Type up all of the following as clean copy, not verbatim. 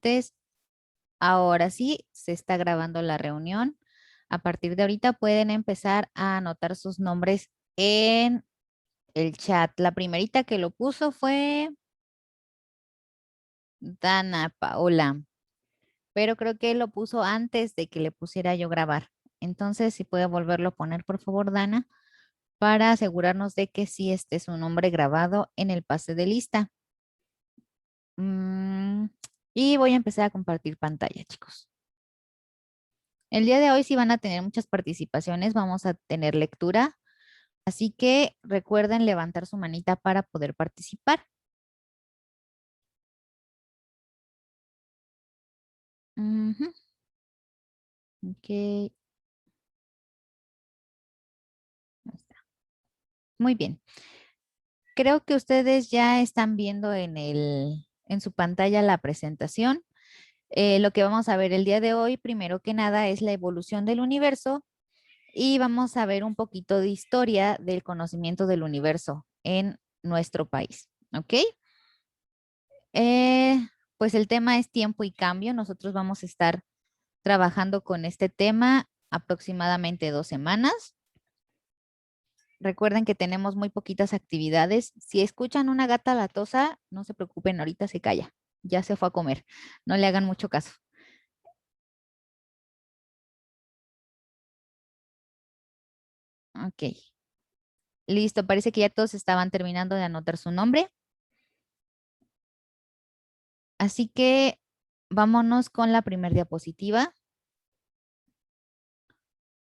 presentes. Ahora sí, se está grabando la reunión. A partir de ahorita pueden empezar a anotar sus nombres en el chat. La primerita que lo puso fue Dana Paola, pero creo que lo puso antes de que le pusiera yo grabar. Entonces, si puede volverlo a poner, por favor, Dana, para asegurarnos de que sí esté su nombre grabado en el pase de lista. Mm, y voy a empezar a compartir pantalla, chicos. El día de hoy sí van a tener muchas participaciones, vamos a tener lectura, así que recuerden levantar su manita para poder participar. Ujú. Ok, ahí está. Muy bien. Creo que ustedes ya están viendo en su pantalla la presentación. Lo que vamos a ver el día de hoy, primero que nada, es la evolución del universo y vamos a ver un poquito de historia del conocimiento del universo en nuestro país. ¿Ok? Eh, pues el tema es tiempo y cambio. Nosotros vamos a estar trabajando con este tema aproximadamente 2 semanas. Recuerden que tenemos muy poquitas actividades. Si escuchan una gata latosa, no se preocupen, ahorita se calla. Ya se fue a comer. No le hagan mucho caso. Ok. Listo, parece que ya todos estaban terminando de anotar su nombre. Así que vámonos con la primera diapositiva.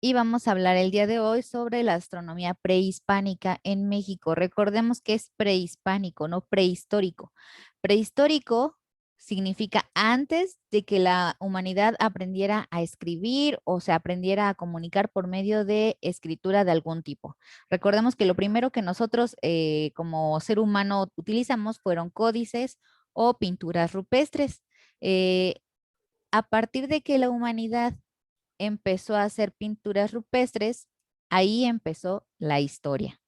Y vamos a hablar el día de hoy sobre la astronomía prehispánica en México. Recordemos que es prehispánico, no prehistórico. Prehistórico significa antes de que la humanidad aprendiera a escribir o se aprendiera a comunicar por medio de escritura de algún tipo. Recordemos que lo primero que nosotros como ser humano utilizamos fueron códices o pinturas rupestres. Eh, a partir de que la humanidad empezó a hacer pinturas rupestres, ahí empezó la historia.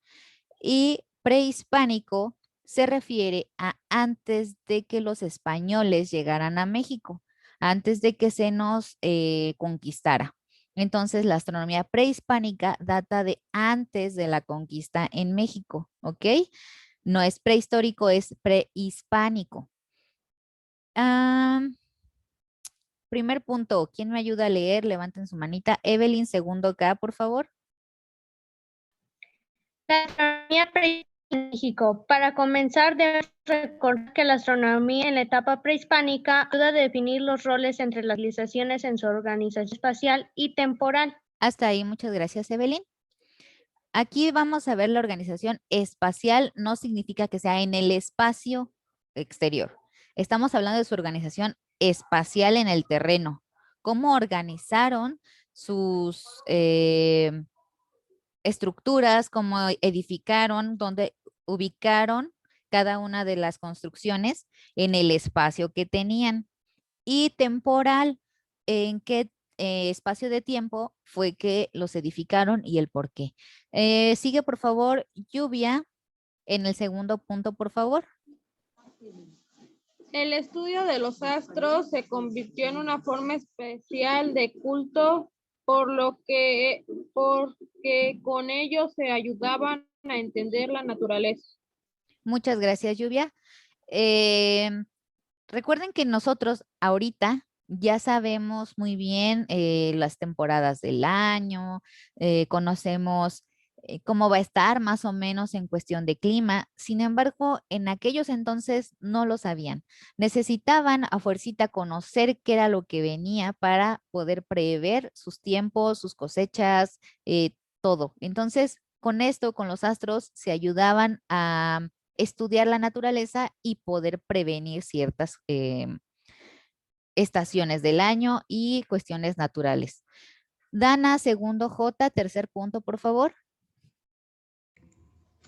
Y prehispánico se refiere a antes de que los españoles llegaran a México, antes de que se nos conquistara. Entonces, la astronomía prehispánica data de antes de la conquista en México, ¿ok? No es prehistórico, es prehispánico. Ah, primer punto, ¿quién me ayuda a leer? Levanten su manita. Evelyn, segundo K, por favor. La astronomía prehispánica en México. Para comenzar, debemos recordar que la astronomía en la etapa prehispánica ayuda a definir los roles entre las civilizaciones en su organización espacial y temporal. Hasta ahí, muchas gracias, Evelyn. Aquí vamos a ver la organización espacial, no significa que sea en el espacio exterior. Estamos hablando de su organización espacial en el terreno. Cómo organizaron sus estructuras, cómo edificaron, dónde ubicaron cada una de las construcciones en el espacio que tenían. Y temporal, en qué espacio de tiempo fue que los edificaron y el por qué. Sigue, por favor, Lluvia, en el segundo punto, por favor. El estudio de los astros se convirtió en una forma especial de culto, porque con ello se ayudaban a entender la naturaleza. Muchas gracias, Lluvia. Eh, recuerden que nosotros ahorita ya sabemos muy bien las temporadas del año, conocemos cómo va a estar más o menos en cuestión de clima. Sin embargo, en aquellos entonces no lo sabían. Necesitaban a fuercita conocer qué era lo que venía para poder prever sus tiempos, sus cosechas, todo. Entonces, con esto, con los astros, se ayudaban a estudiar la naturaleza y poder prevenir ciertas estaciones del año y cuestiones naturales. Dana, segundo J, tercer punto, por favor.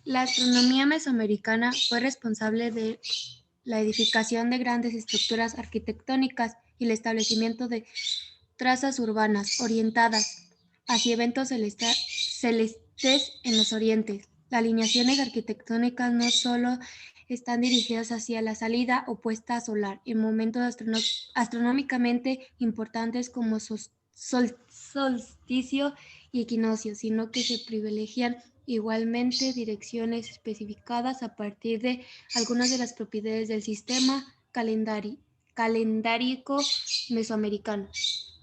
La astronomía mesoamericana fue responsable de la edificación de grandes estructuras arquitectónicas y el establecimiento de trazas urbanas orientadas hacia eventos celestes en los orientes. Las alineaciones arquitectónicas no solo están dirigidos hacia la salida opuesta solar en momentos astronómicamente importantes como solsticio y equinoccio, sino que se privilegian igualmente direcciones especificadas a partir de algunas de las propiedades del sistema calendárico mesoamericano.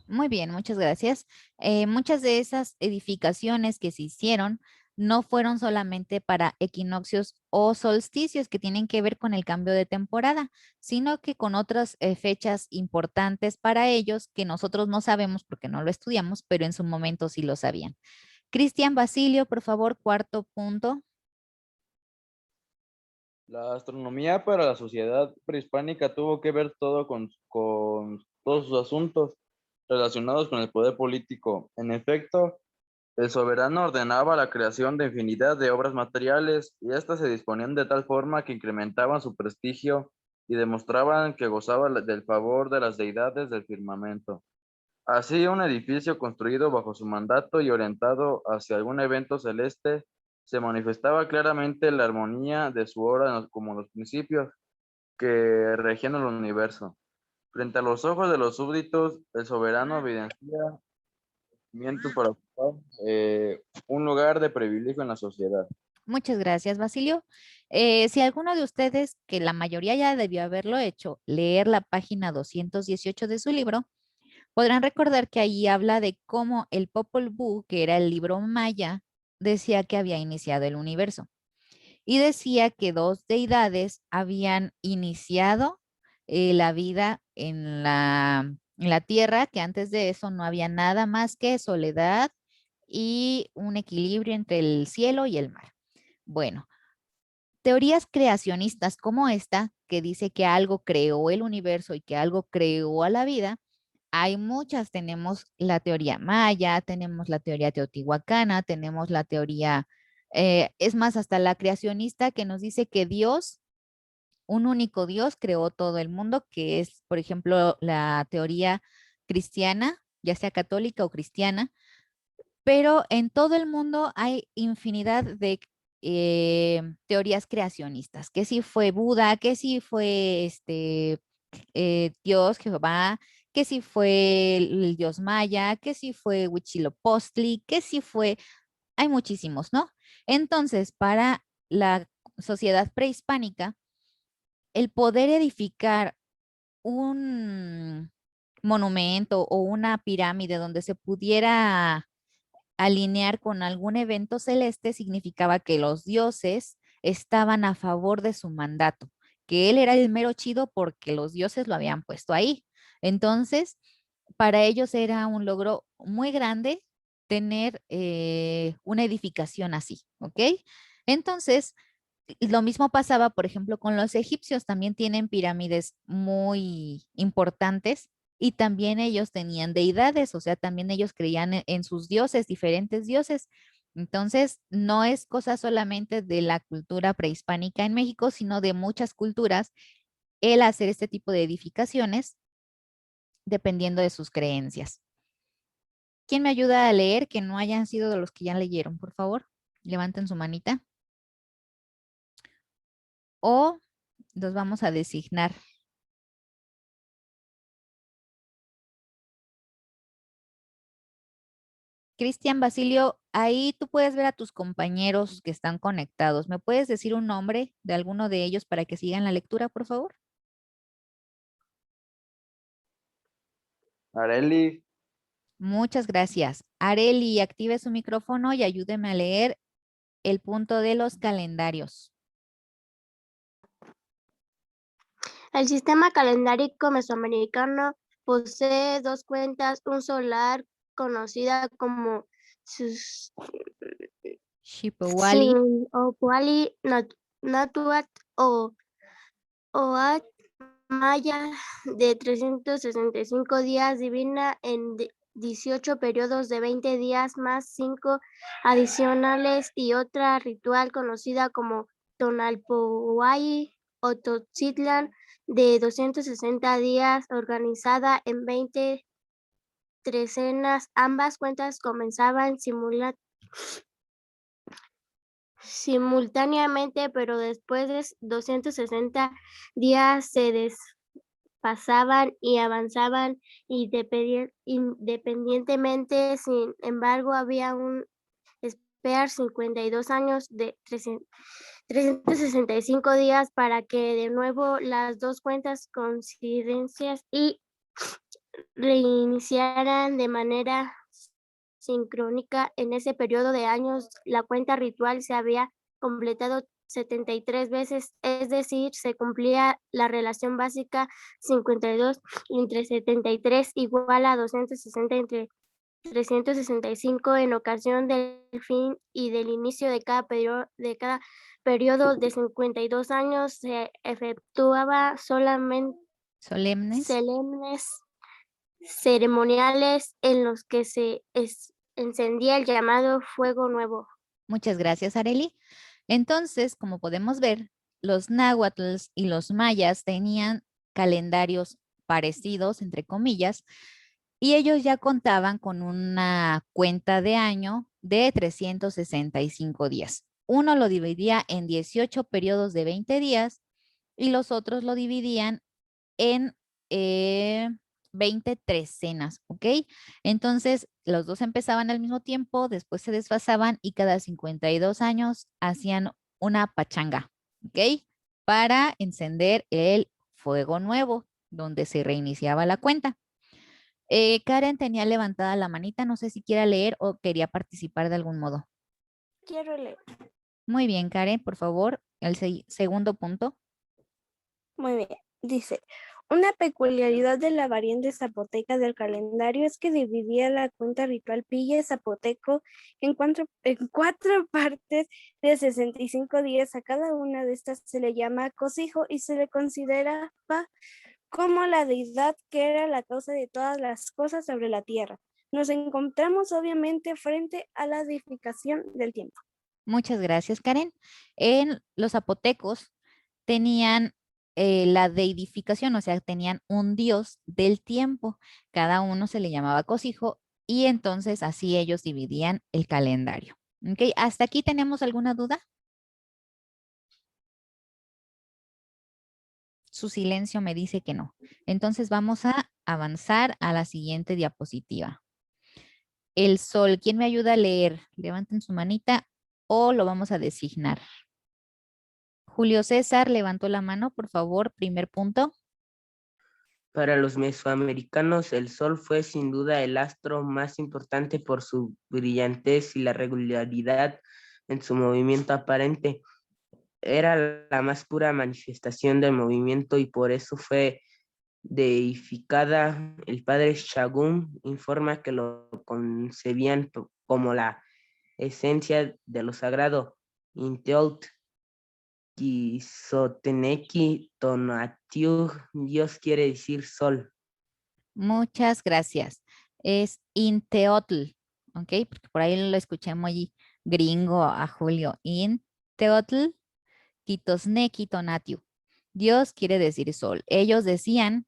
Muy bien, muchas gracias. Muchas de esas edificaciones que se hicieron no fueron solamente para equinoccios o solsticios que tienen que ver con el cambio de temporada, sino que con otras fechas importantes para ellos que nosotros no sabemos porque no lo estudiamos, pero en su momento sí lo sabían. Cristian Basilio, por favor, cuarto punto. La astronomía para la sociedad prehispánica tuvo que ver todo con todos sus asuntos relacionados con el poder político. En efecto, el soberano ordenaba la creación de infinidad de obras materiales y éstas se disponían de tal forma que incrementaban su prestigio y demostraban que gozaba del favor de las deidades del firmamento. Así, un edificio construido bajo su mandato y orientado hacia algún evento celeste se manifestaba claramente la armonía de su obra como los principios que regían el universo. Frente a los ojos de los súbditos, el soberano evidencia para ocupar un lugar de privilegio en la sociedad. Muchas gracias, Basilio. Si alguno de ustedes, que la mayoría ya debió haberlo hecho, leer la página 218 de su libro, podrán recordar que ahí habla de cómo el Popol Vuh, que era el libro maya, decía que había iniciado el universo. Y decía que dos deidades habían iniciado la vida en la tierra, que antes de eso no había nada más que soledad y un equilibrio entre el cielo y el mar. Bueno, teorías creacionistas como esta, que dice que algo creó el universo y que algo creó a la vida, hay muchas. Tenemos la teoría maya, tenemos la teoría teotihuacana, tenemos la teoría, es más, hasta la creacionista que nos dice que Dios, un único Dios, creó todo el mundo, que es, por ejemplo, la teoría cristiana, ya sea católica o cristiana, pero en todo el mundo hay infinidad de teorías creacionistas, que si fue Buda, que si fue Dios, Jehová, que si fue el dios maya, que si fue Huitzilopochtli, que si fue, hay muchísimos, ¿no? Entonces, para la sociedad prehispánica, el poder edificar un monumento o una pirámide donde se pudiera alinear con algún evento celeste significaba que los dioses estaban a favor de su mandato, que él era el mero chido porque los dioses lo habían puesto ahí. Entonces, para ellos era un logro muy grande tener una edificación así, ¿ok? Entonces, lo mismo pasaba, por ejemplo, con los egipcios, también tienen pirámides muy importantes y también ellos tenían deidades, o sea, también ellos creían en sus dioses, diferentes dioses. Entonces, no es cosa solamente de la cultura prehispánica en México, sino de muchas culturas el hacer este tipo de edificaciones dependiendo de sus creencias. ¿Quién me ayuda a leer que no hayan sido de los que ya leyeron, por favor? Levanten su manita. O los vamos a designar. Cristian Basilio, ahí tú puedes ver a tus compañeros que están conectados. ¿Me puedes decir un nombre de alguno de ellos para que sigan la lectura, por favor? Areli, Muchas gracias. Areli, active su micrófono y ayúdeme a leer el punto de los calendarios. El sistema calendárico mesoamericano posee dos cuentas, un solar conocida como Shipowali. Xiuhpoali Náhuatl o Oat Maya de 365 días divina en 18 periodos de 20 días más 5 adicionales y otra ritual conocida como Tonalpohualli o Totzitlán de 260 días organizada en 20 trecenas. Ambas cuentas comenzaban simultáneamente, pero después de 260 días se desfasaban y avanzaban independientemente. Sin embargo, había un esperar 52 años de 365 días para que de nuevo las dos cuentas coincidencias y reiniciaran de manera sincrónica. En ese periodo de años, la cuenta ritual se había completado 73 veces, es decir, se cumplía la relación básica 52 entre 73 igual a 260 entre 365 en ocasión del fin y del inicio de cada periodo de 52 años se efectuaba solamente Solemnes. solemnes ceremoniales en los que se encendía el llamado fuego nuevo. Muchas gracias, Areli. Entonces, como podemos ver, los náhuatls y los mayas tenían calendarios parecidos, entre comillas, y ellos ya contaban con una cuenta de año de 365 días. Uno lo dividía en 18 periodos de 20 días y los otros lo dividían en 20 trecenas, ¿ok? Entonces, los dos empezaban al mismo tiempo, después se desfasaban y cada 52 años hacían una pachanga, ¿ok? Para encender el fuego nuevo, donde se reiniciaba la cuenta. Karen tenía levantada la manita, no sé si quiera leer o quería participar de algún modo. Quiero leer. Muy bien, Karen, por favor, el segundo punto. Muy bien. Dice, una peculiaridad de la variante zapoteca del calendario es que dividía la cuenta ritual pilla zapoteco en cuatro partes de 65 días. A cada una de estas se le llama cosijo y se le consideraba como la deidad que era la causa de todas las cosas sobre la tierra. Nos encontramos obviamente frente a la edificación del tiempo. Muchas gracias, Karen. En los zapotecos tenían la deidificación, o sea, tenían un dios del tiempo. Cada uno se le llamaba cosijo y entonces así ellos dividían el calendario. ¿Ok? ¿Hasta aquí tenemos alguna duda? Su silencio me dice que no. Entonces vamos a avanzar a la siguiente diapositiva. El sol, ¿quién me ayuda a leer? Levanten su manita o lo vamos a designar. Julio César levantó la mano, por favor, primer punto. Para los mesoamericanos, el Sol fue sin duda el astro más importante por su brillantez y la regularidad en su movimiento aparente. Era la más pura manifestación del movimiento y por eso fue deificada. El padre Shagum informa que lo concebían como la esencia de lo sagrado. Inteot Quizoteneki Tonatiuh, Dios quiere decir sol. Muchas gracias. Es Inteotl, ¿ok? Porque por ahí lo escuché muy gringo a Julio. Inteotl Quitosneki Tonatiu. Dios quiere decir sol. Ellos decían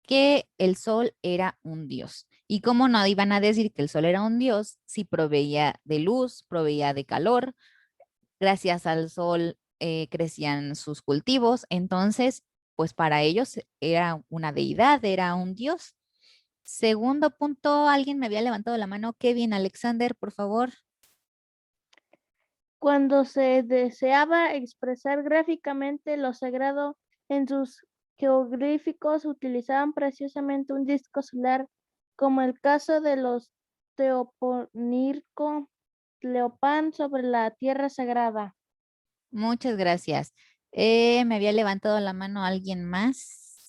que el sol era un dios. ¿Y cómo no iban a decir que el sol era un dios si proveía de luz, proveía de calor? Gracias al sol crecían sus cultivos. Entonces, pues para ellos era una deidad, era un dios. Segundo punto, alguien me había levantado la mano. Kevin Alexander, por favor. Cuando se deseaba expresar gráficamente lo sagrado en sus jeroglíficos, utilizaban precisamente un disco solar, como el caso de los Teoponirco Tleopan sobre la tierra sagrada. Muchas gracias. Me había levantado la mano alguien más,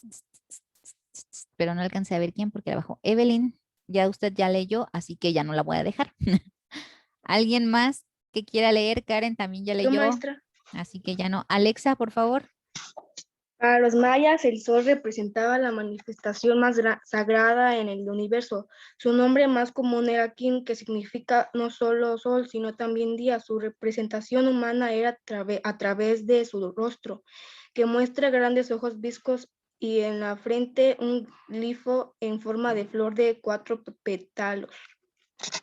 pero no alcancé a ver quién porque abajo. Evelyn, ya usted ya leyó, así que ya no la voy a dejar. ¿Alguien más que quiera leer? Karen también ya leyó, Maestra. así que ya no. Alexa, por favor. Para los mayas, el sol representaba la manifestación más sagrada en el universo. Su nombre más común era Kin, que significa no solo sol, sino también día. Su representación humana era a través de su rostro, que muestra grandes ojos viscos y en la frente un glifo en forma de flor de 4 pétalos.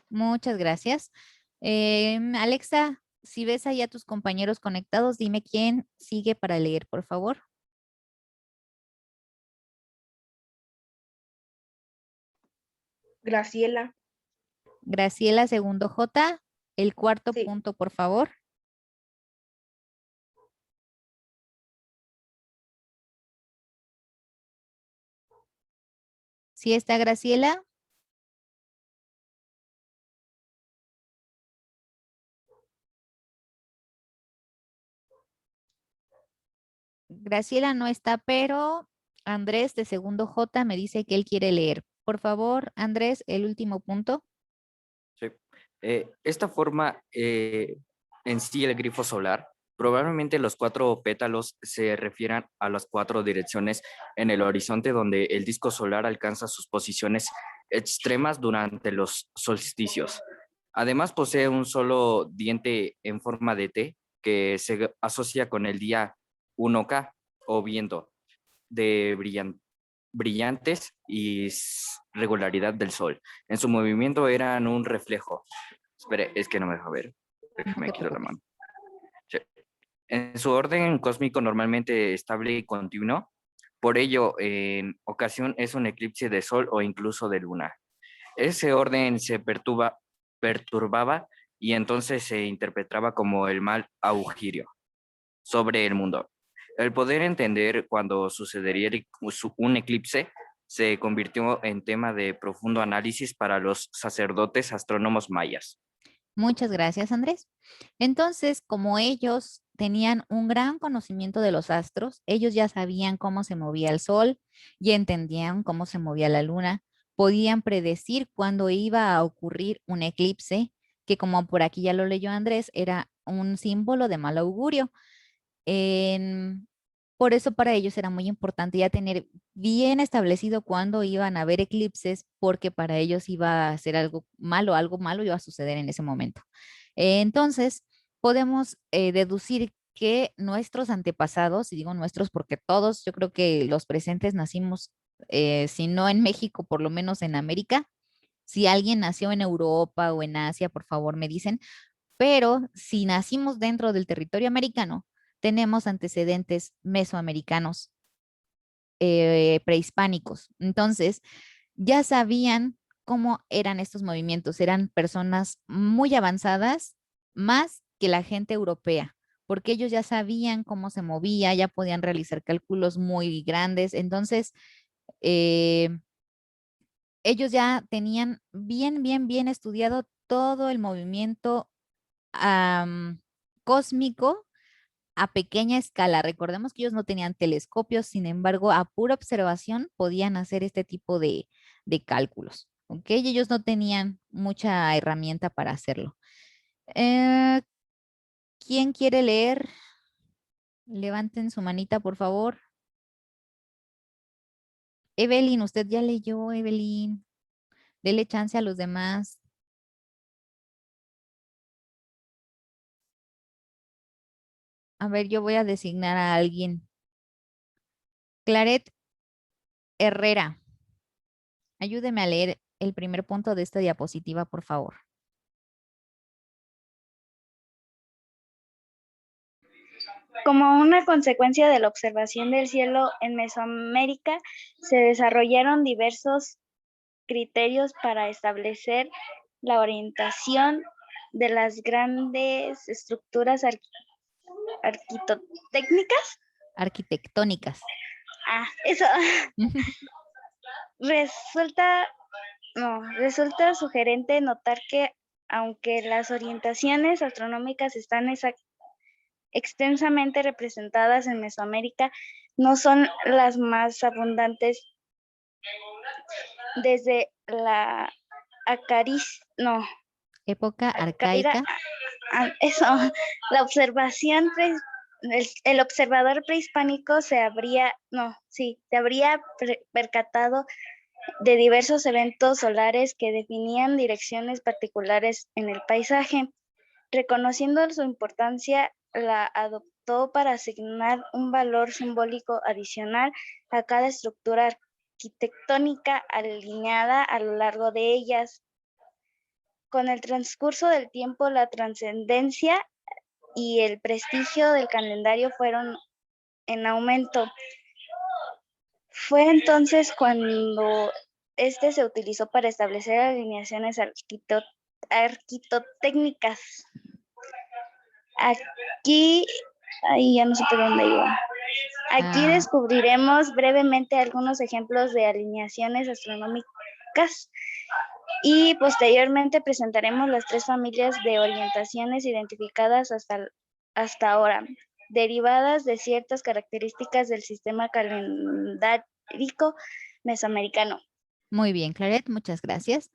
Muchas gracias. Alexa, Si ves ahí a tus compañeros conectados, dime quién sigue para leer, por favor. Graciela. Graciela, segundo J. El cuarto Sí. punto, por favor. ¿Sí está Graciela? Graciela no está, pero Andrés de segundo J me dice que él quiere leer. Por favor, Andrés, el último punto. Sí. Esta forma en sí el grifo solar, probablemente los 4 pétalos se refieran a las 4 direcciones en el horizonte donde el disco solar alcanza sus posiciones extremas durante los solsticios. Además posee un solo diente en forma de T que se asocia con el día 1K o viento de brillantes y regularidad del sol. En su movimiento eran un reflejo. Espere, es que no me deja ver. No Déjame te quitar la preocupes. mano. Sí. En su orden cósmico normalmente estable y continuo. Por ello, en ocasión es un eclipse de sol o incluso de luna. Ese orden se perturbaba y entonces se interpretaba como el mal augurio sobre el mundo. El poder entender cuando sucedería un eclipse se convirtió en tema de profundo análisis para los sacerdotes astrónomos mayas. Muchas gracias, Andrés. Entonces, como ellos tenían un gran conocimiento de los astros, ellos ya sabían cómo se movía el sol y entendían cómo se movía la luna, podían predecir cuándo iba a ocurrir un eclipse, que como por aquí ya lo leyó Andrés, era un símbolo de mal augurio. En- por eso para ellos era muy importante ya tener bien establecido cuándo iban a haber eclipses, porque para ellos iba a ser algo malo iba a suceder en ese momento. Entonces, podemos deducir que nuestros antepasados, y digo nuestros porque todos, yo creo que los presentes nacimos, si no en México, por lo menos en América. Si alguien nació en Europa o en Asia, por favor me dicen, pero si nacimos dentro del territorio americano, tenemos antecedentes mesoamericanos prehispánicos. Entonces, ya sabían cómo eran estos movimientos. Eran personas muy avanzadas, más que la gente europea, porque ellos ya sabían cómo se movía, ya podían realizar cálculos muy grandes. Entonces, eh, ellos ya tenían bien estudiado todo el movimiento am, cósmico a pequeña escala. Recordemos que ellos no tenían telescopios, sin embargo, a pura observación podían hacer este tipo de cálculos. ¿Ok? Y ellos no tenían mucha herramienta para hacerlo. Eh, ¿Quién quiere leer? Levanten su manita, por favor. Evelyn, usted ya leyó, Evelyn. Dele chance a los demás. A ver, yo voy a designar a alguien. Claret Herrera, ayúdeme a leer el primer punto de esta diapositiva, por favor. Como una consecuencia de la observación del cielo en Mesoamérica, se desarrollaron diversos criterios para establecer la orientación de las grandes estructuras arquitectónicas. Arquitectónicas. Eso resulta sugerente notar que aunque las orientaciones astronómicas están extensamente representadas en Mesoamérica, no son las más abundantes. Desde la época arcaica. La observación, el observador prehispánico se habría percatado de diversos eventos solares que definían direcciones particulares en el paisaje. Reconociendo su importancia, la adoptó para asignar un valor simbólico adicional a cada estructura arquitectónica alineada a lo largo de ellas. Con el transcurso del tiempo, la trascendencia y el prestigio del calendario fueron en aumento. Fue entonces cuando este se utilizó para establecer alineaciones arquitectónicas. Aquí, ahí ya no sé por dónde iba. Aquí descubriremos brevemente algunos ejemplos de alineaciones astronómicas y posteriormente presentaremos las 3 familias de orientaciones identificadas hasta ahora, derivadas de ciertas características del sistema calendárico mesoamericano. Muy bien, Claret, muchas gracias.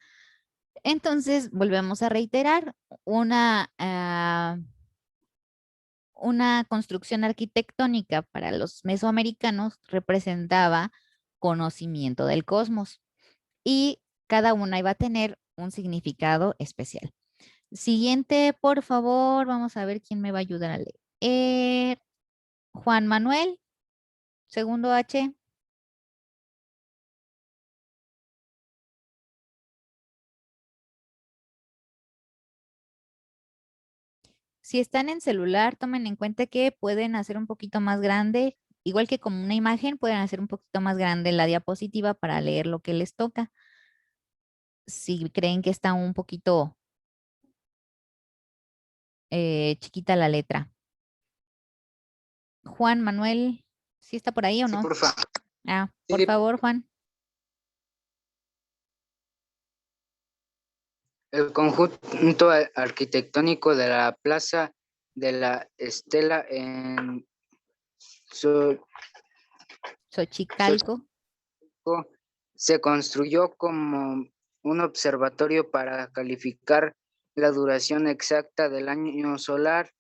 Entonces, volvemos a reiterar una construcción arquitectónica para los mesoamericanos representaba conocimiento del cosmos y cada una iba a tener un significado especial. Siguiente, por favor, vamos a ver quién me va a ayudar a leer. Juan Manuel, segundo H. Si están en celular, tomen en cuenta que pueden hacer un poquito más grande, igual que como una imagen, pueden hacer un poquito más grande la diapositiva para leer lo que les toca. Si creen que está un poquito chiquita la letra. Juan Manuel, ¿sí está por ahí o no? Sí, porfa. Por favor, Juan. El conjunto arquitectónico de la Plaza de la Estela en Xochicalco. se construyó como un observatorio para calificar la duración exacta del año solar.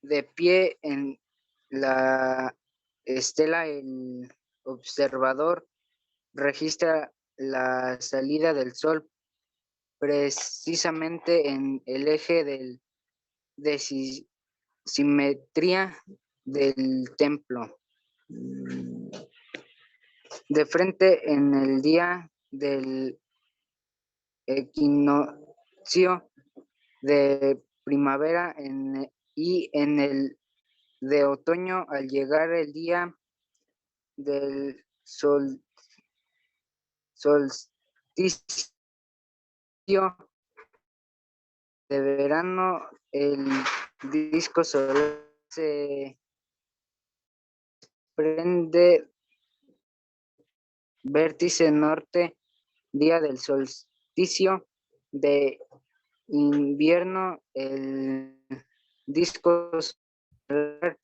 De pie en la estela, el observador registra la salida del sol precisamente en el eje de simetría del templo. De frente en el día del equinoccio de primavera y en el de otoño al llegar el día del solsticio de verano, el disco solar se prende vértice norte, día del solsticio de invierno, el disco solar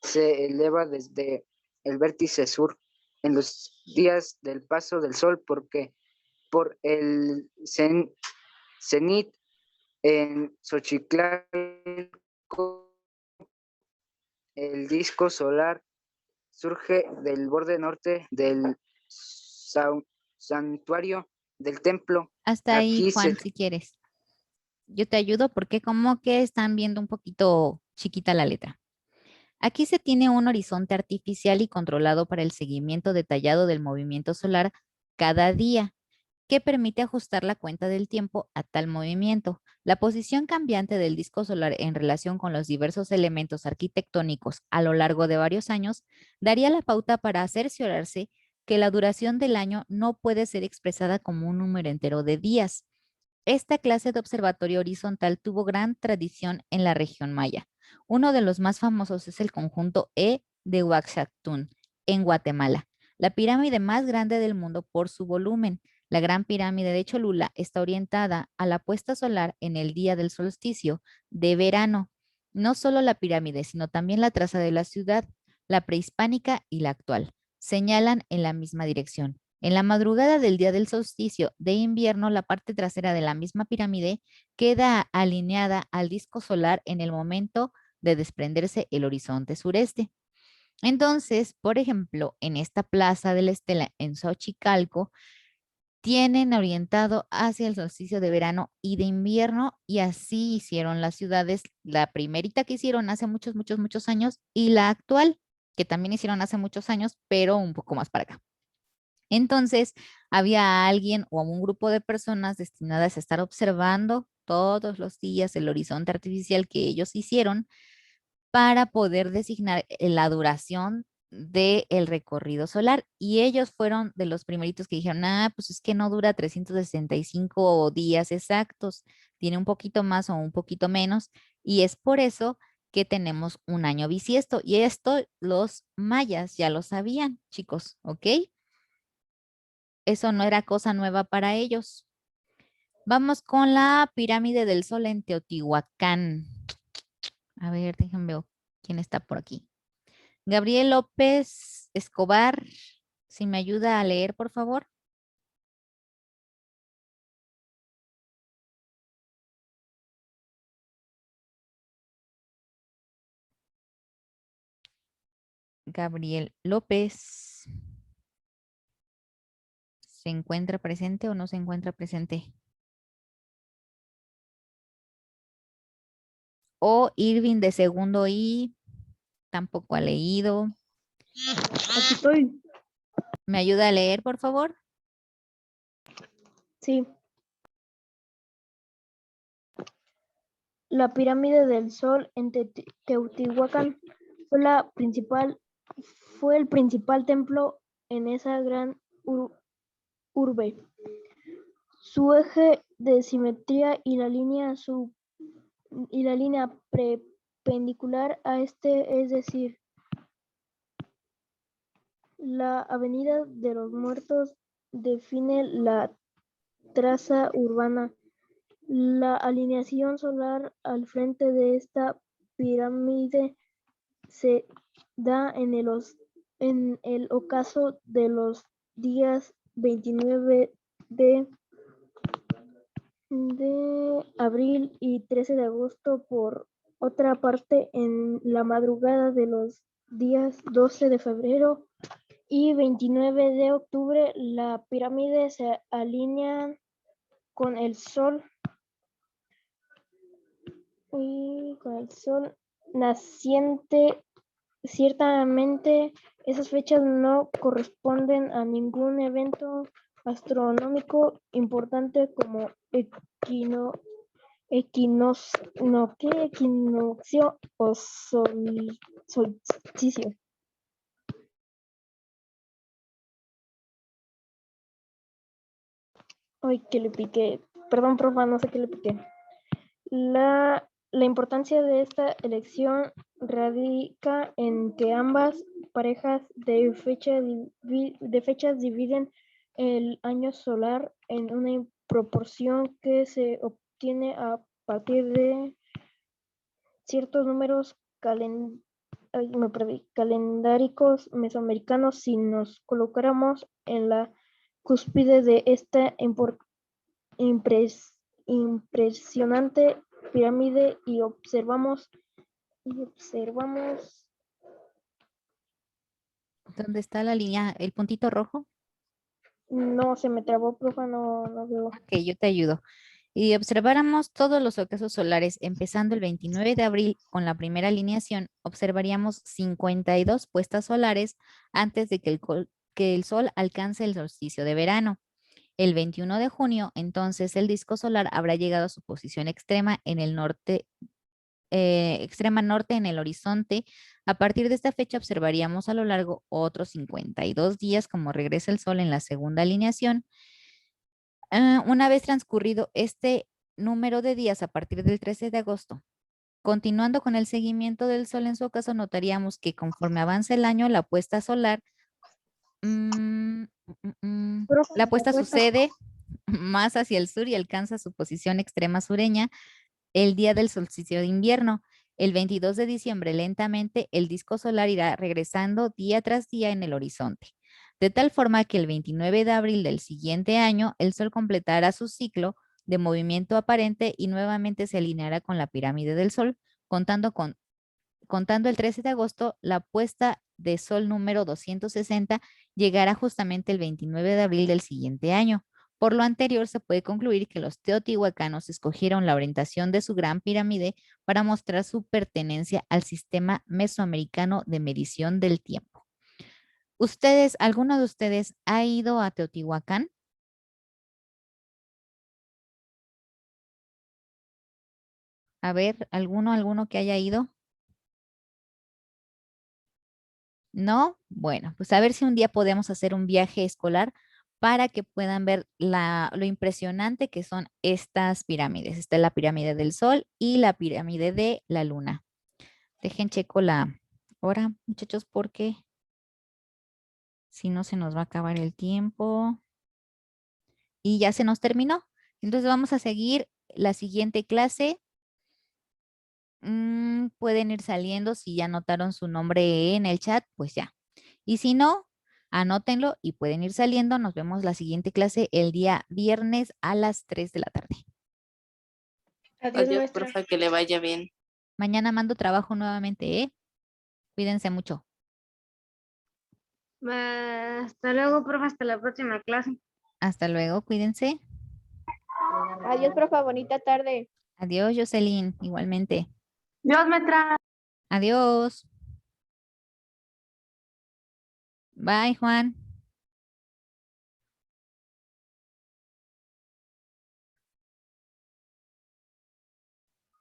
se eleva desde el vértice sur en los días del paso del sol porque por el cenit en Xochicalco el disco solar surge del borde norte del santuario del templo. Hasta ahí, Aquí Juan, si quieres. Yo te ayudo porque como que están viendo un poquito chiquita la letra. Aquí se tiene un horizonte artificial y controlado para el seguimiento detallado del movimiento solar cada día, que permite ajustar la cuenta del tiempo a tal movimiento. La posición cambiante del disco solar en relación con los diversos elementos arquitectónicos a lo largo de varios años daría la pauta para cerciorarse que la duración del año no puede ser expresada como un número entero de días. Esta clase de observatorio horizontal tuvo gran tradición en la región maya. Uno de los más famosos es el conjunto E de Huaxactún, en Guatemala, la pirámide más grande del mundo por su volumen. La Gran Pirámide de Cholula está orientada a la puesta solar en el día del solsticio de verano. No solo la pirámide, sino también la traza de la ciudad, la prehispánica y la actual, señalan en la misma dirección. En la madrugada del día del solsticio de invierno, la parte trasera de la misma pirámide queda alineada al disco solar en el momento de desprenderse el horizonte sureste. Entonces, por ejemplo, en esta plaza de la Estela en Xochicalco, tienen orientado hacia el solsticio de verano y de invierno, y así hicieron las ciudades, la primerita que hicieron hace muchos, muchos, muchos años y la actual, que también hicieron hace muchos años, pero un poco más para acá. Entonces, había alguien o un grupo de personas destinadas a estar observando todos los días el horizonte artificial que ellos hicieron para poder designar la duración del recorrido solar. Y ellos fueron de los primeritos que dijeron, pues es que no dura 365 días exactos, tiene un poquito más o un poquito menos, y es por eso que tenemos un año bisiesto. Y esto los mayas ya lo sabían, chicos, ¿ok? Eso no era cosa nueva para ellos. Vamos con la pirámide del Sol en Teotihuacán. A ver, déjenme ver quién está por aquí. Gabriel López Escobar, si me ayuda a leer, por favor. Gabriel López. ¿Se encuentra presente o no se encuentra presente? O Irving de segundo I, tampoco ha leído. Aquí estoy. ¿Me ayuda a leer, por favor? Sí. La pirámide del Sol en Teotihuacán fue el principal templo en esa gran urbe. Su eje de simetría y la línea perpendicular a este, es decir, la Avenida de los Muertos, define la traza urbana. La alineación solar al frente de esta pirámide se da en el ocaso de los días 29 de abril y 13 de agosto. Por otra parte, en la madrugada de los días 12 de febrero y 29 de octubre, la pirámide se alinea con el sol naciente. Ciertamente, esas fechas no corresponden a ningún evento astronómico importante como equinoccio o solsticio. Ay, que le piqué. Perdón, profa, no sé qué le piqué. La importancia de esta elección radica en que ambas parejas de fechas dividen el año solar en una proporción que se obtiene a partir de ciertos números calendáricos mesoamericanos. Si nos colocáramos en la cúspide de esta impresionante pirámide y observamos ¿Dónde está la línea, el puntito rojo? no, se me trabó, profa, no veo. Ok, yo te ayudo. Y observáramos todos los ocasos solares, empezando el 29 de abril con la primera alineación, observaríamos 52 puestas solares antes de que el sol alcance el solsticio de verano. El 21 de junio, entonces, el disco solar habrá llegado a su posición extrema en el norte, extrema norte en el horizonte. A partir de esta fecha observaríamos a lo largo otros 52 días como regresa el sol en la segunda alineación. Una vez transcurrido este número de días a partir del 13 de agosto, continuando con el seguimiento del sol en su ocaso, notaríamos que conforme avanza el año, la puesta solar, la puesta sucede más hacia el sur y alcanza su posición extrema sureña el día del solsticio de invierno. El 22 de diciembre, lentamente, el disco solar irá regresando día tras día en el horizonte, de tal forma que el 29 de abril del siguiente año, el sol completará su ciclo de movimiento aparente y nuevamente se alineará con la pirámide del sol, contando el 13 de agosto, la puesta de sol número 260 llegará justamente el 29 de abril del siguiente año. Por lo anterior, se puede concluir que los teotihuacanos escogieron la orientación de su gran pirámide para mostrar su pertenencia al sistema mesoamericano de medición del tiempo. ¿Alguno de ustedes ha ido a Teotihuacán? A ver, alguno que haya ido. ¿No? Bueno, pues a ver si un día podemos hacer un viaje escolar para que puedan ver lo impresionante que son estas pirámides. Está la pirámide del Sol y la pirámide de la Luna. Dejen checo la hora, muchachos, porque si no se nos va a acabar el tiempo. Y ya se nos terminó. Entonces vamos a seguir la siguiente clase. Pueden ir saliendo si ya anotaron su nombre en el chat, pues ya. Y si no, anótenlo y pueden ir saliendo. Nos vemos la siguiente clase el día viernes a las 3 de la tarde. Adiós, Adiós, maestra. profe, que le vaya bien. Mañana mando trabajo nuevamente, ¿eh? Cuídense mucho. Hasta luego, profe, hasta la próxima clase. Hasta luego, cuídense. Adiós, profe, bonita tarde. Adiós, Jocelyn, igualmente. Dios me trae. Adiós. Bye, Juan.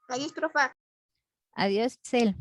Adiós, profe. Adiós, Cel.